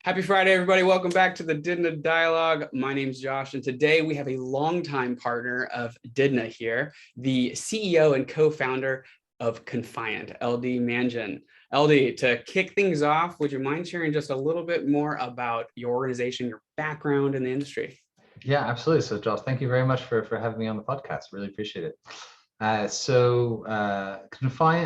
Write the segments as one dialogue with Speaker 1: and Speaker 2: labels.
Speaker 1: Happy Friday, everybody. Welcome back to the diDNA Dialogue. My name's Josh, and today we have a longtime partner of diDNA here, the CEO and co-founder of Confiant, LD Mangin. LD, to kick things off, would you mind sharing just a little bit more about your organization, your background in the industry?
Speaker 2: Yeah, absolutely. So Josh, thank you very much for having me on the podcast. Really appreciate it. Confiant,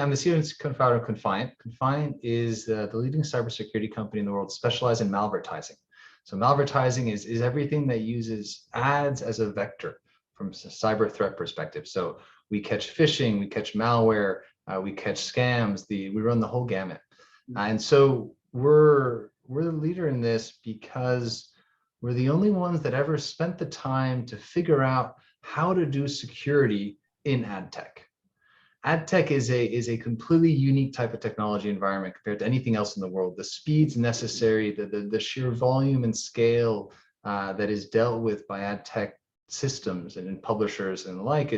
Speaker 2: I'm the CEO and co-founder of Confiant. Confiant is the leading cybersecurity company in the world specialized in malvertising. So malvertising is everything that uses ads as a vector from a cyber threat perspective. So we catch phishing, we catch malware, we catch scams, we run the whole gamut. And so we're the leader in this because we're the only ones that ever spent the time to figure out how to do security in ad tech. Ad tech is a completely unique type of technology environment compared to anything else in the world. The speeds necessary, the sheer volume and scale that is dealt with by ad tech systems and publishers and the like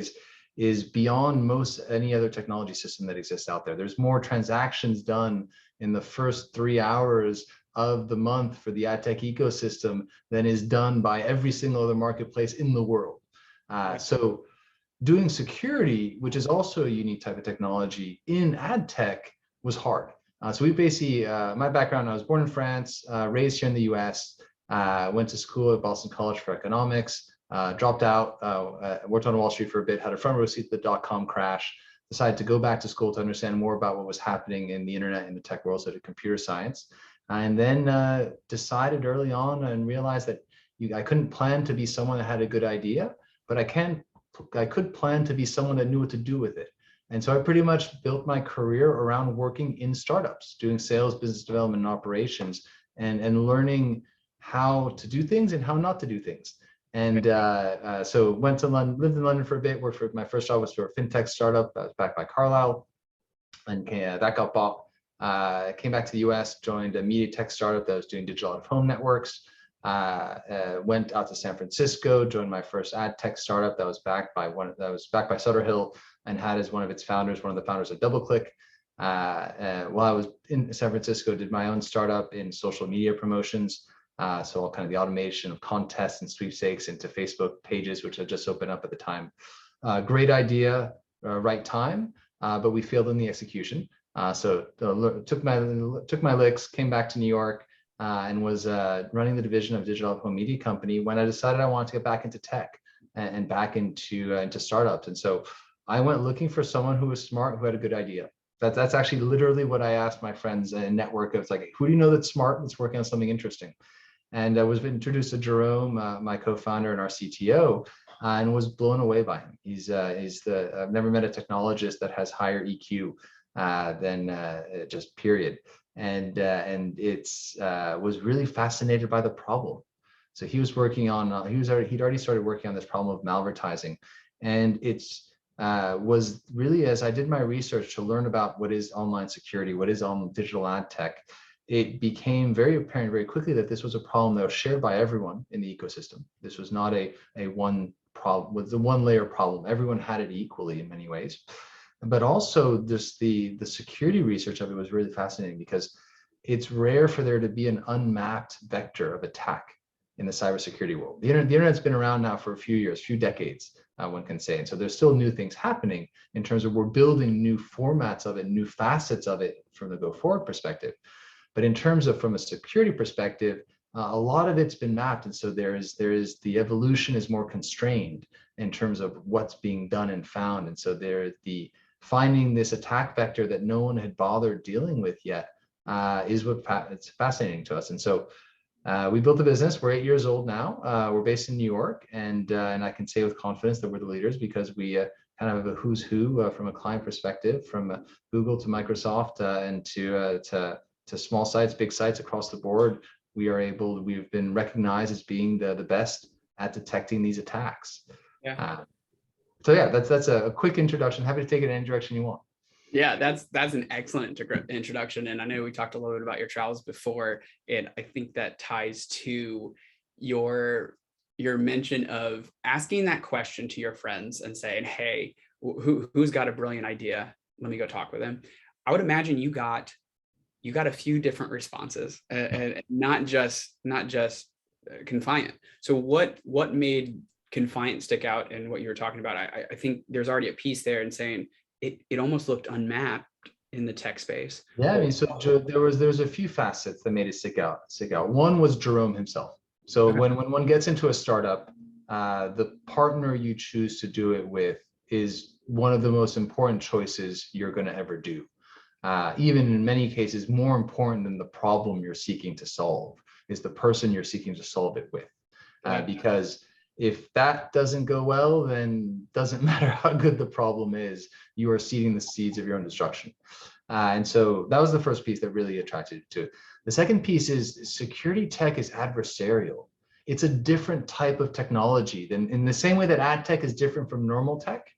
Speaker 2: is beyond most any other technology system that exists out there. There's more transactions done in the first 3 hours of the month for the ad tech ecosystem than is done by every single other marketplace in the world. So doing security, which is also a unique type of technology in ad tech, was hard. So we basically, my background, I was born in France, raised here in the US, went to school at Boston College for economics, dropped out, worked on Wall Street for a bit, had a front row seat to the dot-com crash, decided to go back to school to understand more about what was happening in the internet and the tech world, so did computer science. And then decided early on and realized that I couldn't plan to be someone that had a good idea, but I could plan to be someone that knew what to do with it. And so I pretty much built my career around working in startups, doing sales, business development, and operations, and learning how to do things and how not to do things. And so went to London, lived in London for a bit, worked for, my first job was for a fintech startup that was backed by Carlyle, and that got bought. Came back to the US, joined a media tech startup that was doing digital out-of-home networks. Went out to San Francisco, joined my first ad tech startup that was backed by Sutter Hill and had as one of its founders, one of the founders of DoubleClick. While I was in San Francisco, did my own startup in social media promotions. So all kind of the automation of contests and sweepstakes into Facebook pages, which had just opened up at the time. Great idea, right time, but we failed in the execution. So took my licks, came back to New York, and was running the division of digital out-of-home media company when I decided I wanted to get back into tech and back into startups. And so I went looking for someone who was smart, who had a good idea. That's actually literally what I asked my friends and network. It's like, who do you know that's smart, that's working on something interesting? And I was introduced to Jerome, my co-founder and our CTO, and was blown away by him. I've never met a technologist that has higher EQ than just period. And it's was really fascinated by the problem. So he was working on, he'd already started working on this problem of malvertising. And it's was really, as I did my research to learn about what is online security, what is on digital ad tech, it became very apparent very quickly that this was a problem that was shared by everyone in the ecosystem. This was not a one problem, was a one layer problem. Everyone had it equally in many ways. But also just the security research of it was really fascinating because it's rare for there to be an unmapped vector of attack in the cybersecurity world. The internet's been around now for a few years, few decades, one can say. And so there's still new things happening in terms of we're building new formats of it, new facets of it from the go forward perspective. But in terms of from a security perspective, a lot of it's been mapped. And so there is the evolution is more constrained in terms of what's being done and found. And so the finding this attack vector that no one had bothered dealing with yet is it's fascinating to us. And so we built a business. We're 8 years old now. We're based in New York, and I can say with confidence that we're the leaders because we kind of have a who's who from a client perspective, from Google to Microsoft and to small sites, big sites across the board. We've been recognized as being the best at detecting these attacks.
Speaker 1: Yeah.
Speaker 2: So yeah, that's a quick introduction. Happy to take it in any direction you want.
Speaker 1: Yeah, that's an excellent introduction. And I know we talked a little bit about your travels before, and I think that ties to your mention of asking that question to your friends and saying, hey, who's got a brilliant idea? Let me go talk with him. I would imagine you got you got a few different responses, and not just Confiant. So what made Confiant stick out in what you were talking about? I think there's already a piece there in saying it almost looked unmapped in the tech space.
Speaker 2: Yeah, I mean, so there was a few facets that made it stick out. One was Jerome himself. So
Speaker 1: Okay.
Speaker 2: when one gets into a startup, the partner you choose to do it with is one of the most important choices you're going to ever do. Even in many cases, more important than the problem you're seeking to solve is the person you're seeking to solve it with. Because if that doesn't go well, then doesn't matter how good the problem is, you are seeding the seeds of your own destruction. And so that was the first piece that really attracted to it. The second piece is security tech is adversarial. It's a different type of technology than in the same way that ad tech is different from normal tech.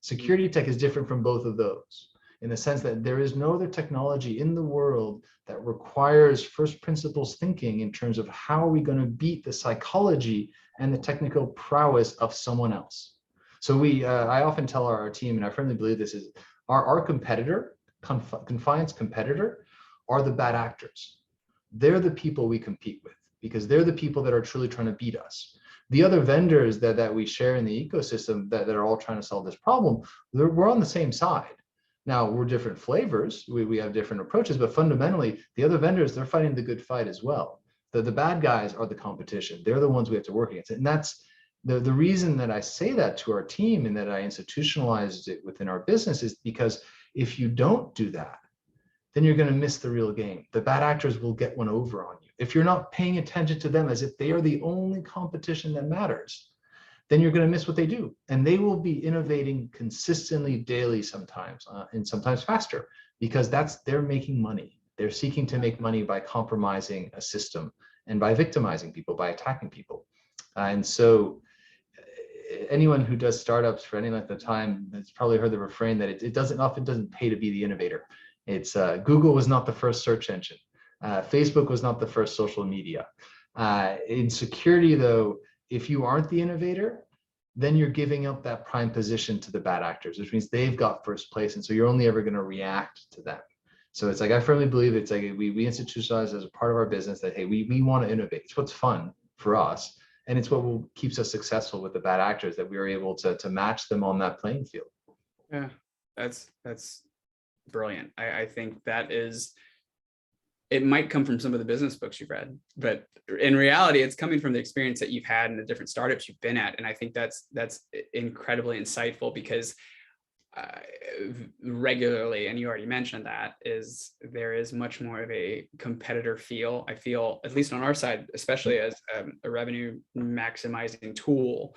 Speaker 2: Security tech is different from both of those in the sense that there is no other technology in the world that requires first principles thinking in terms of how are we going to beat the psychology and the technical prowess of someone else. So I often tell our team, and I firmly believe this is our competitor, Confiant's competitor, are the bad actors. They're the people we compete with because they're the people that are truly trying to beat us. The other vendors that we share in the ecosystem that are all trying to solve this problem, we're on the same side. Now, we're different flavors, we have different approaches, but fundamentally, the other vendors, they're fighting the good fight as well. The bad guys are the competition. They're the ones we have to work against. And that's the reason that I say that to our team and that I institutionalized it within our business is because if you don't do that, then you're going to miss the real game. The bad actors will get one over on you. If you're not paying attention to them as if they are the only competition that matters, then you're going to miss what they do. And they will be innovating consistently daily sometimes, and sometimes faster, because they're making money. They're seeking to make money by compromising a system and by victimizing people, by attacking people. And so anyone who does startups for any length of time has probably heard the refrain that it often doesn't pay to be the innovator. It's Google was not the first search engine. Facebook was not the first social media. In security, though, if you aren't the innovator, then you're giving up that prime position to the bad actors, which means they've got first place. And so you're only ever going to react to them. So it's like, I firmly believe it's like we institutionalize as a part of our business that, hey, we want to innovate. It's what's fun for us. And it's what keeps us successful with the bad actors, that we are able to match them on that playing field.
Speaker 1: Yeah, that's brilliant. I think that is, it might come from some of the business books you've read, but in reality, it's coming from the experience that you've had in the different startups you've been at. And I think that's incredibly insightful because regularly, and you already mentioned that, there is much more of a competitor feel. I feel, at least on our side, especially as a revenue maximizing tool,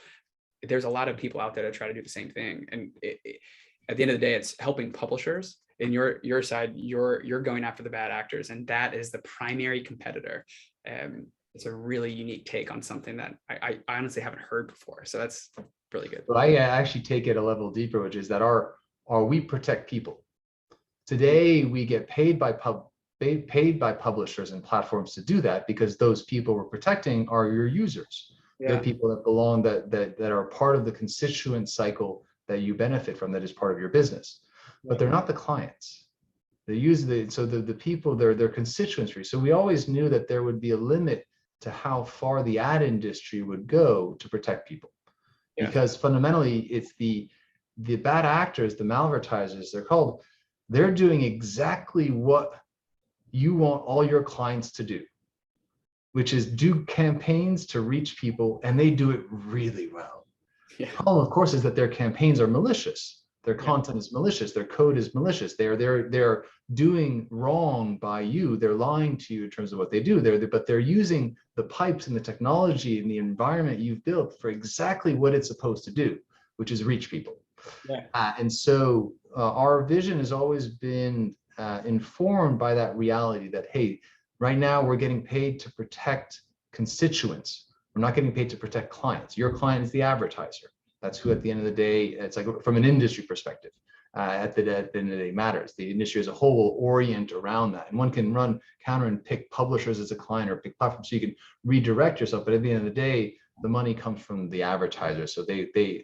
Speaker 1: there's a lot of people out there that try to do the same thing. And at the end of the day, it's helping publishers. In your side, you're going after the bad actors, and that is the primary competitor. It's a really unique take on something that I honestly haven't heard before. So that's really good.
Speaker 2: But I actually take it a level deeper, which is that we protect people. Today, we get paid by publishers and platforms to do that because those people we're protecting are your users. Yeah. They're people that belong, that are part of the constituent cycle that you benefit from, that is part of your business. But they're not the clients. They use the people, they're constituents. So we always knew that there would be a limit to how far the ad industry would go to protect people. Yeah. Because fundamentally, it's the bad actors, the malvertisers, they're doing exactly what you want all your clients to do, which is do campaigns to reach people, and they do it really well. Yeah. The problem, of course, is that their campaigns are malicious. Their content is malicious. Their code is malicious. They're doing wrong by you. They're lying to you in terms of what they do. But they're using the pipes and the technology and the environment you've built for exactly what it's supposed to do, which is reach people. Yeah. And so our vision has always been informed by that reality that, hey, right now we're getting paid to protect constituents. We're not getting paid to protect clients. Your client is the advertiser. That's who, at the end of the day, it's like from an industry perspective, at the end of the day matters. The industry as a whole will orient around that. And one can run counter and pick publishers as a client or pick platforms so you can redirect yourself. But at the end of the day, the money comes from the advertiser. So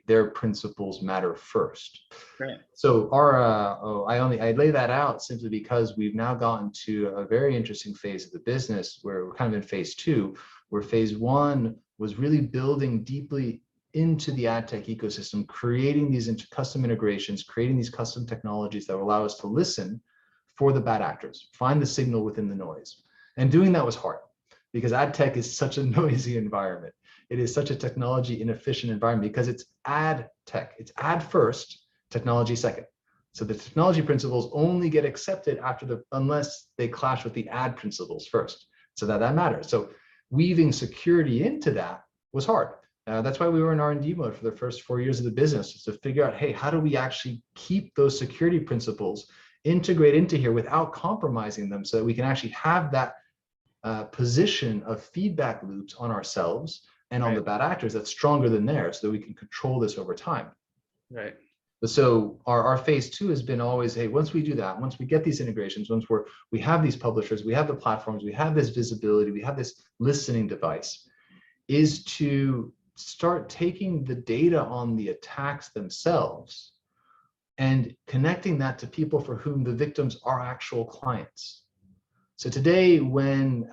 Speaker 2: their principles matter first.
Speaker 1: Right.
Speaker 2: So I lay that out simply because we've now gotten to a very interesting phase of the business where we're kind of in phase two, where phase one was really building deeply into the ad tech ecosystem, creating these custom integrations, creating these custom technologies that will allow us to listen for the bad actors, find the signal within the noise. And doing that was hard because ad tech is such a noisy environment. It is such a technology inefficient environment because it's ad tech. It's ad first, technology second. So the technology principles only get accepted unless they clash with the ad principles first. So that matters. So weaving security into that was hard. That's why we were in R&D mode for the first 4 years of the business, to figure out, hey, how do we actually keep those security principles integrate into here without compromising them, so that we can actually have that position of feedback loops on ourselves and on the bad actors that's stronger than theirs, so that we can control this over time.
Speaker 1: Right.
Speaker 2: So our phase two has been always, hey, once we do that, once we get these integrations, once we have these publishers, we have the platforms, we have this visibility, we have this listening device, is to start taking the data on the attacks themselves and connecting that to people for whom the victims are actual clients. So today, when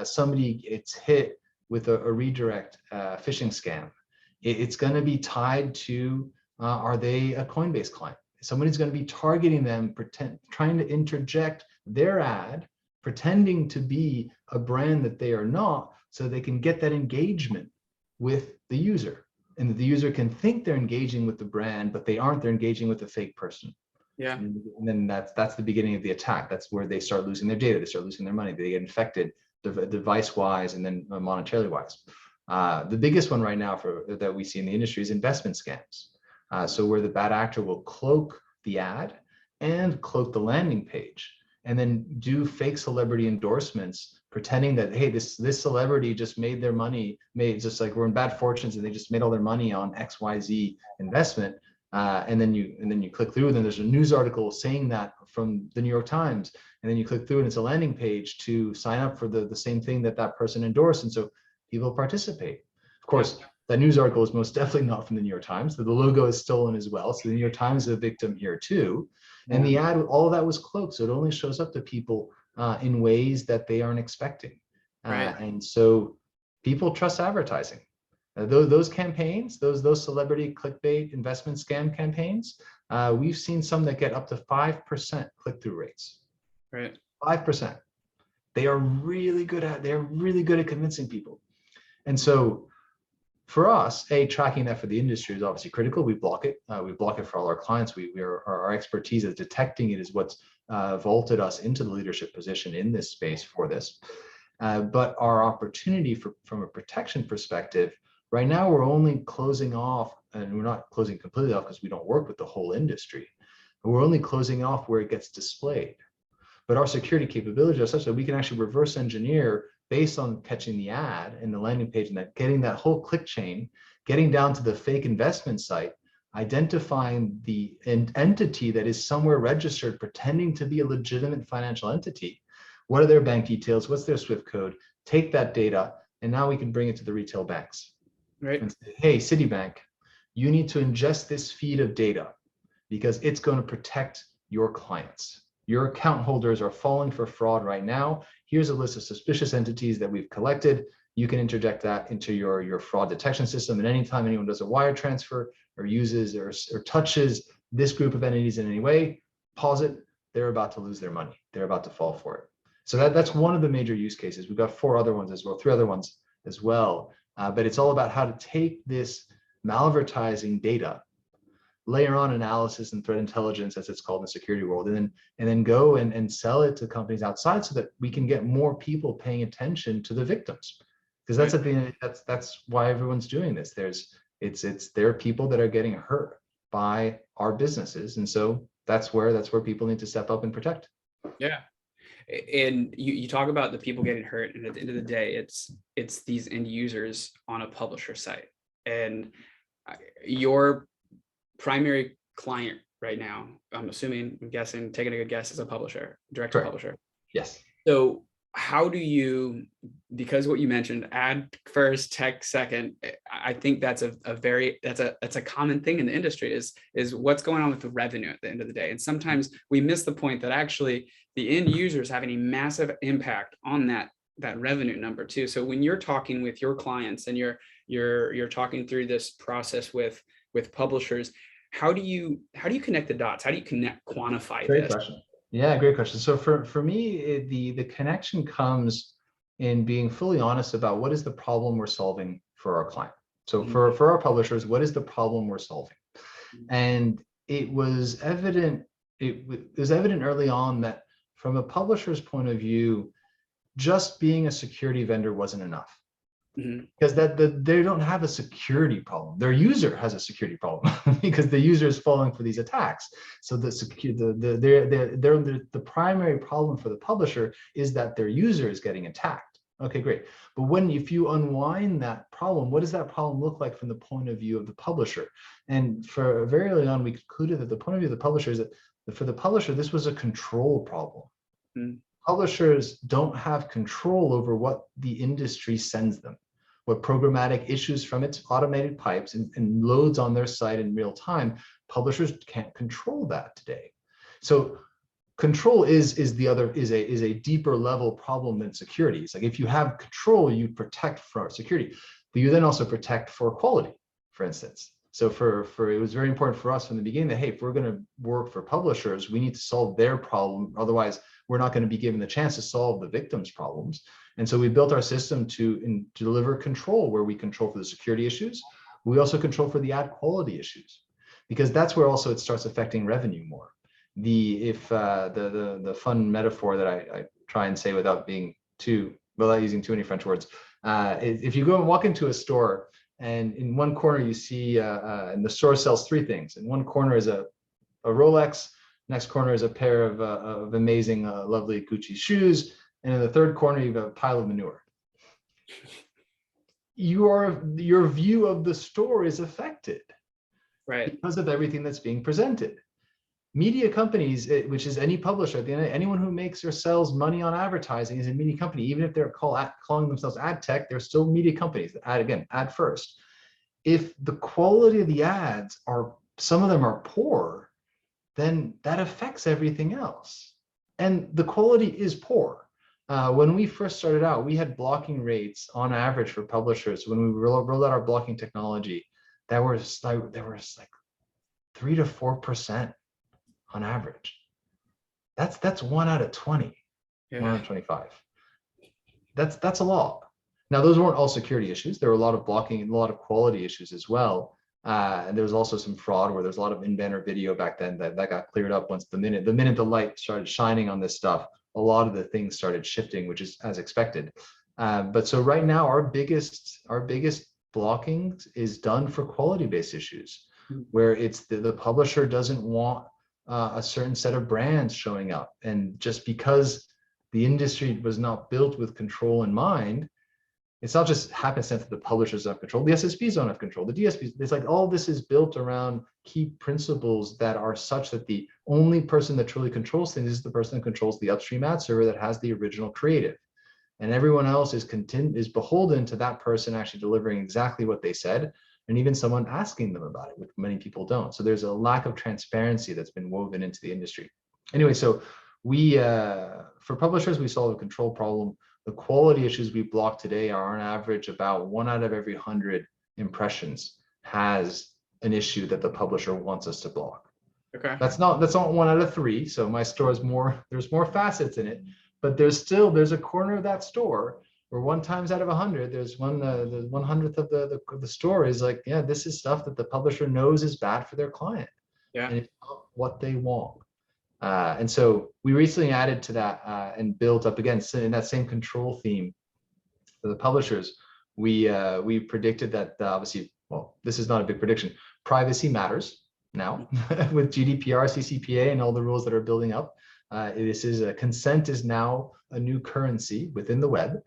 Speaker 2: somebody gets hit with a redirect phishing scam, it's going to be tied to, are they a Coinbase client? Somebody's going to be targeting them, trying to interject their ad, pretending to be a brand that they are not, so they can get that engagement with the user. And the user can think they're engaging with the brand, but they aren't. They're engaging with a fake person.
Speaker 1: Yeah.
Speaker 2: And then that's the beginning of the attack. That's where they start losing their data. They start losing their money. They get infected device-wise and then monetarily wise. The biggest one right now that we see in the industry is investment scams. So where the bad actor will cloak the ad and cloak the landing page, and then do fake celebrity endorsements, pretending that, hey, this celebrity just made their money, just like we're in bad fortunes and they just made all their money on XYZ investment. And then you click through, and then there's a news article saying that from the New York Times, and then you click through and it's a landing page to sign up for the same thing that person endorsed. And so people participate. Of course, that news article is most definitely not from the New York Times. The logo is stolen as well. So the New York Times is a victim here too. And the ad, all of that was cloaked. So it only shows up to people in ways that they aren't expecting. And so people trust advertising. Those campaigns, those celebrity clickbait investment scam campaigns, we've seen some that get up to 5% click-through rates.
Speaker 1: Right.
Speaker 2: 5%. They're really good at convincing people. And so for us, tracking that for the industry is obviously critical. We block it. We block it for all our clients. Our expertise at detecting it is what's vaulted us into the leadership position in this space for this. But our opportunity from a protection perspective, right now we're only closing off, and we're not closing completely off because we don't work with the whole industry. We're only closing off where it gets displayed. But our security capabilities are such that we can actually reverse engineer based on catching the ad and the landing page, and getting that whole click chain, getting down to the fake investment site, identifying the entity that is somewhere registered, pretending to be a legitimate financial entity. What are their bank details? What's their SWIFT code? Take that data, and now we can bring it to the retail banks.
Speaker 1: Right.
Speaker 2: And say, hey, Citibank, you need to ingest this feed of data because it's going to protect your clients. Your account holders are falling for fraud right now. Here's a list of suspicious entities that we've collected. You can interject that into your fraud detection system. And anytime anyone does a wire transfer or uses or touches this group of entities in any way, pause it. They're about to lose their money. They're about to fall for it. So that's one of the major use cases. We've got 4 other ones as well, 3 other ones as well. But it's all about how to take this malvertising data, layer on analysis and threat intelligence, as it's called in the security world, and then go and sell it to companies outside, so that we can get more people paying attention to the victims. Because that's at the end, that's why everyone's doing this. There are people that are getting hurt by our businesses, and so that's where people need to step up and protect.
Speaker 1: Yeah. And you talk about the people getting hurt, and at the end of the day, it's these end users on a publisher site, and your primary client right now, I'm guessing, taking a good guess, is a publisher, direct to publisher.
Speaker 2: Yes.
Speaker 1: So how do you, because what you mentioned, ad first, tech second, I think that's that's a common thing in the industry is what's going on with the revenue at the end of the day. And sometimes we miss the point that actually the end users having a massive impact on that revenue number too. So when you're talking with your clients and you're talking through this process with publishers, how do you connect the dots? How do you quantify
Speaker 2: Great
Speaker 1: this?
Speaker 2: question. Yeah, great question. So for me, the connection comes in being fully honest about what is the problem we're solving for our client. So for our publishers, what is the problem we're solving? And it was evident, it was evident early on that from a publisher's point of view, just being a security vendor wasn't enough. Because they don't have a security problem. Their user has a security problem because the user is falling for these attacks. So the primary problem for the publisher is that their user is getting attacked. Okay, great. But if you unwind that problem, what does that problem look like from the point of view of the publisher? And for very early on, we concluded that the point of view of the publisher is that for the publisher, this was a control problem. Publishers don't have control over what the industry sends them, what programmatic issues from its automated pipes and loads on their site in real time. Publishers can't control that today. So control is a deeper level problem than security. It's like if you have control, you protect for security, but you then also protect for quality, for instance. So it was very important for us from the beginning that, hey, if we're going to work for publishers, we need to solve their problem. Otherwise, we're not going to be given the chance to solve the victim's problems. And so we built our system to deliver control, where we control for the security issues. We also control for the ad quality issues, because that's where also it starts affecting revenue more. The fun metaphor that I try and say without using too many French words, if you go and walk into a store, and in one corner you see, and the store sells three things. In one corner is a Rolex, next corner is a pair of amazing, lovely Gucci shoes, and in the third corner you've got a pile of manure. Your view of the store is affected,
Speaker 1: right,
Speaker 2: because of everything that's being presented. Media companies, which is any publisher, at the end, anyone who makes or sells money on advertising is a media company. Even if they're calling themselves ad tech, they're still media companies. Ad first. If the quality of the ads some of them are poor, then that affects everything else. And the quality is poor. When we first started out, we had blocking rates on average for publishers. When we rolled out our blocking technology, there was like 3 to 4% on average. That's 1 out of 20, 1 out of 25. That's a lot. Now, those weren't all security issues. There were a lot of blocking and a lot of quality issues as well. And there was also some fraud where there's a lot of in-banner video back then that got cleared up once the minute the light started shining on this stuff. A lot of the things started shifting, which is as expected. But so right now, our biggest blocking is done for quality-based issues, where it's the publisher doesn't want a certain set of brands showing up. And just because the industry was not built with control in mind, it's not just happenstance that the publishers don't have control, the SSPs don't have control, the DSPs, it's like all this is built around key principles that are such that the only person that truly controls things is the person that controls the upstream ad server that has the original creative. And everyone else is beholden to that person actually delivering exactly what they said, and even someone asking them about it, which many people don't. So there's a lack of transparency that's been woven into the industry. Anyway, so for publishers, we solve a control problem. The quality issues we block today are on average about 1 out of every 100 impressions has an issue that the publisher wants us to block.
Speaker 1: Okay.
Speaker 2: That's not 1 out of 3. So my store is there's more facets in it, but there's a corner of that store where 1 times out of 100, there's the 100th of the store is like, yeah, this is stuff that the publisher knows is bad for their client.
Speaker 1: Yeah.
Speaker 2: And it's not what they want. And so we recently added to that and built up again in that same control theme for the publishers. We predicted that obviously, well, this is not a big prediction. Privacy matters now with GDPR, CCPA, and all the rules that are building up. Consent is now a new currency within the web,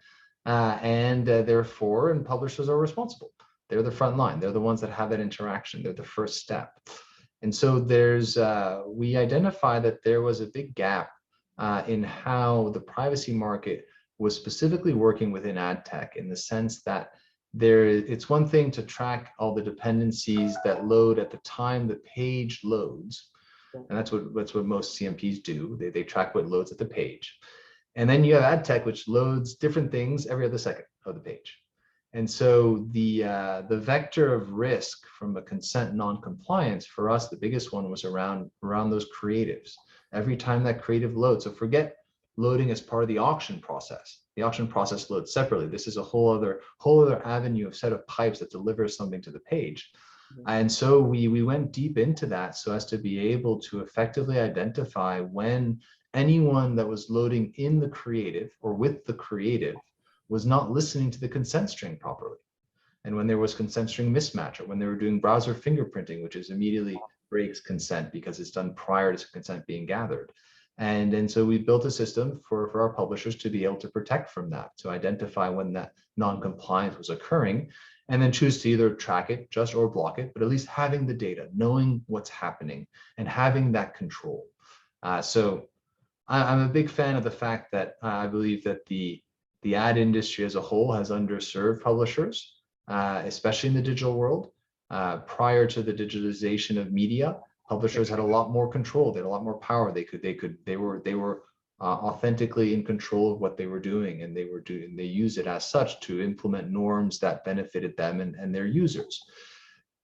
Speaker 2: and therefore, and publishers are responsible. They're the front line. They're the ones that have that interaction. They're the first step. And so we identified that there was a big gap in how the privacy market was specifically working within ad tech in the sense that it's one thing to track all the dependencies that load at the time the page loads. And that's what most CMPs do. They track what loads at the page. And then you have ad tech, which loads different things every other second of the page. And so the vector of risk from a consent non-compliance for us, the biggest one was around those creatives. Every time that creative loads, so forget loading as part of the auction process. The auction process loads separately. This is a whole other avenue of set of pipes that delivers something to the page. And so we went deep into that so as to be able to effectively identify when anyone that was loading in the creative or with the creative was not listening to the consent string properly. And when there was consent string mismatch, or when they were doing browser fingerprinting, which is immediately breaks consent because it's done prior to consent being gathered. And so we built a system for our publishers to be able to protect from that, to identify when that non-compliance was occurring, and then choose to either track it just or block it, but at least having the data, knowing what's happening and having that control. So I'm a big fan of the fact that I believe that the ad industry as a whole has underserved publishers, especially in the digital world. Prior to the digitalization of media, publishers had a lot more control. They had a lot more power. They were authentically in control of what they were doing, and they use it as such to implement norms that benefited them and their users.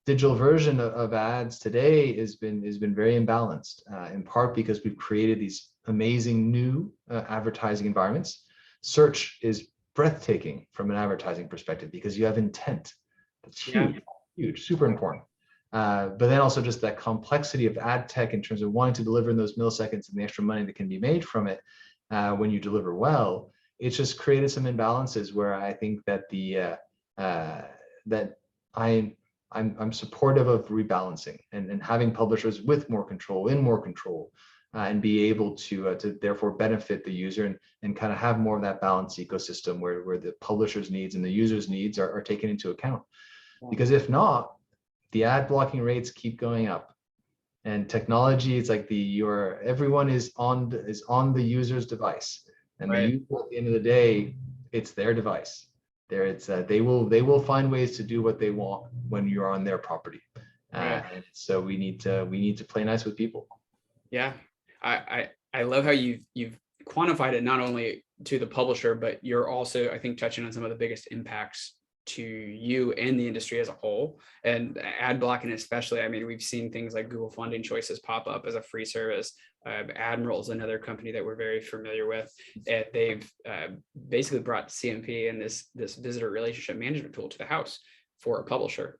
Speaker 2: Digital version of ads today has been very imbalanced, in part because we've created these amazing new advertising environments. Search is breathtaking from an advertising perspective because you have intent. That's huge, super important. But then also just that complexity of ad tech in terms of wanting to deliver in those milliseconds and the extra money that can be made from it when you deliver well. It's just created some imbalances where I think that I'm supportive of rebalancing and having publishers with more control, and be able to therefore benefit the user and kind of have more of that balanced ecosystem where the publisher's needs and the user's needs are taken into account. Because if not, the ad blocking rates keep going up. And technology, it's like everyone is on the user's device. And the user, at the end of the day, it's their device. They will find ways to do what they want when you're on their property. And so we need to play nice with people.
Speaker 1: Yeah. I love how you've quantified it not only to the publisher, but you're also, I think, touching on some of the biggest impacts to you and the industry as a whole, and ad blocking especially. I mean, we've seen things like Google funding choices pop up as a free service. Admiral's another company that we're very familiar with, and they've basically brought CMP and this visitor relationship management tool to the house for a publisher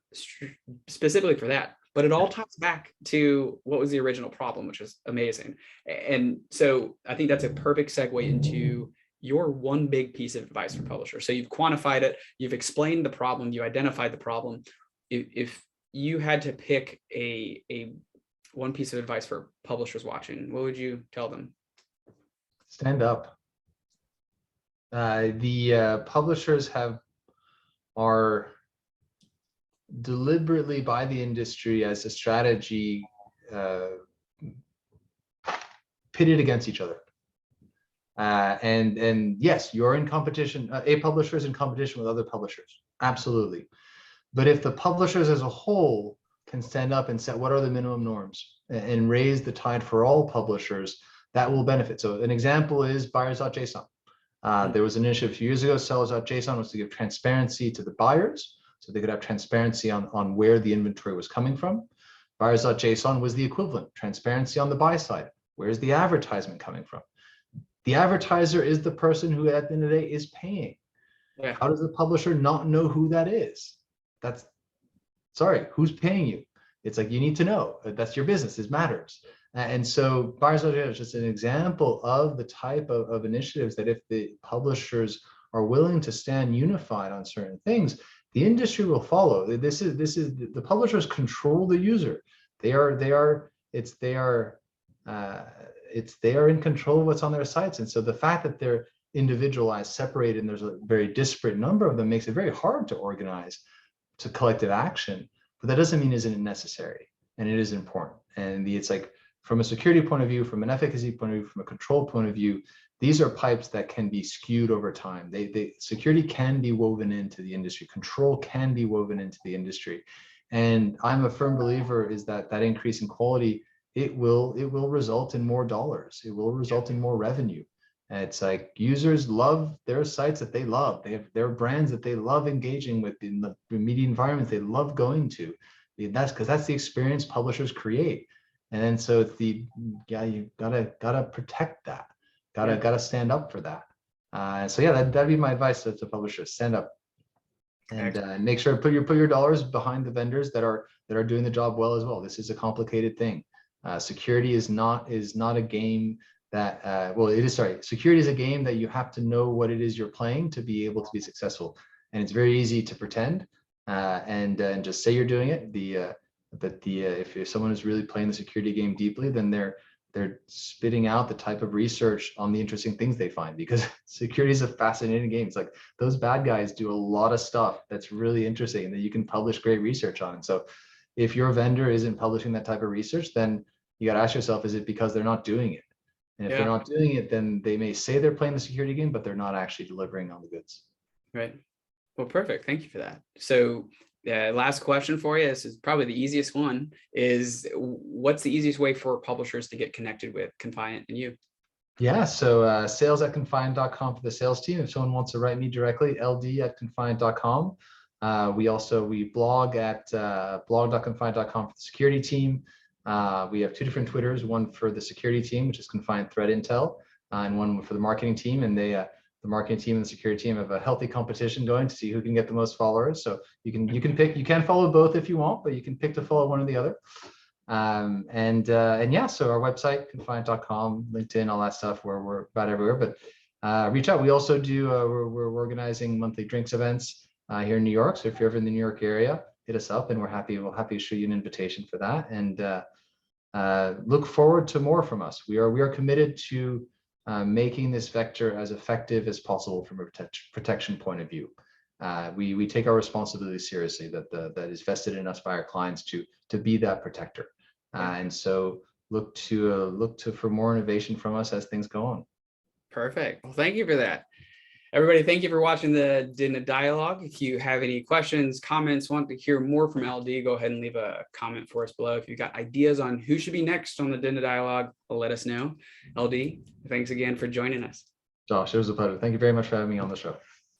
Speaker 1: specifically for that. But it all ties back to what was the original problem, which is amazing. And so I think that's a perfect segue into your one big piece of advice for publishers. So you've quantified it, you've explained the problem, you identified the problem. If you had to pick a one piece of advice for publishers watching, what would you tell them?
Speaker 2: Stand up. The publishers are deliberately by the industry as a strategy pitted against each other. And yes, you're in competition. A publisher is in competition with other publishers, absolutely. But if the publishers as a whole can stand up and set what are the minimum norms and raise the tide for all publishers, that will benefit. So an example is buyers.json. There was an initiative a few years ago, sellers.json, was to give transparency to the buyers, so they could have transparency on where the inventory was coming from. Buyers.json was the equivalent, transparency on the buy side. Where's the advertisement coming from? The advertiser is the person who at the end of the day is paying. Yeah. How does the publisher not know who that is? Sorry, who's paying you? It's like, you need to know. That's your business, it matters. And so buyers.json is just an example of the type of initiatives that if the publishers are willing to stand unified on certain things, the industry will follow. This is the publishers control the user. They are in control of what's on their sites. And so the fact that they're individualized, separated, and there's a very disparate number of them makes it very hard to organize to collective action. But that doesn't mean it isn't necessary, and it is important. And it's like, from a security point of view, from an efficacy point of view, from a control point of view, these are pipes that can be skewed over time. Security can be woven into the industry. Control can be woven into the industry. And I'm a firm believer is that increase in quality, it will result in more dollars. It will result in more revenue. And it's like users love their sites that they love. They have their brands that they love engaging with in the media environments they love going to. That's because that's the experience publishers create. And then so it's you gotta protect that. Gotta stand up for that. So yeah, that'd be my advice to publishers: stand up and make sure to put your dollars behind the vendors that are doing the job well as well. This is a complicated thing. Security is not a game that well, it is, sorry, security is a game that you have to know what it is you're playing to be able to be successful. And it's very easy to pretend and just say you're doing it. If someone is really playing the security game deeply, then they're spitting out the type of research on the interesting things they find, because security is a fascinating game. It's like those bad guys do a lot of stuff that's really interesting and that you can publish great research on. And so if your vendor isn't publishing that type of research, then you got to ask yourself, is it because they're not doing it? And if they're not doing it, then they may say they're playing the security game, but they're not actually delivering on the goods.
Speaker 1: Right. Well, perfect. Thank you for that. So last question for you. This is probably the easiest one, is what's the easiest way for publishers to get connected with Confiant and you?
Speaker 2: Yeah, so sales@confiant.com for the sales team. If someone wants to write me directly, ld@confiant.com. We blog at blog.confiant.com for the security team. We have 2 different Twitters, one for the security team, which is Confiant Threat Intel, and one for the marketing team. And the marketing team and the security team have a healthy competition going to see who can get the most followers. So you can pick, you can follow both if you want, but you can pick to follow one or the other. And yeah, so our website, confiant.com, LinkedIn, all that stuff, where we're about everywhere. But reach out. We also do we're organizing monthly drinks events here in New York. So if you're ever in the New York area, hit us up, and we'll happy to show you an invitation for that. And look forward to more from us. We are committed to making this vector as effective as possible from a protection point of view. We take our responsibility seriously that is vested in us by our clients to be that protector. And so look to for more innovation from us as things go on.
Speaker 1: Perfect. Well, thank you for that. Everybody, thank you for watching the diDNA Dialogue. If you have any questions, comments, want to hear more from LD, go ahead and leave a comment for us below. If you've got ideas on who should be next on the diDNA Dialogue, let us know. LD, thanks again for joining us.
Speaker 2: Josh, it was a pleasure. Thank you very much for having me on the show.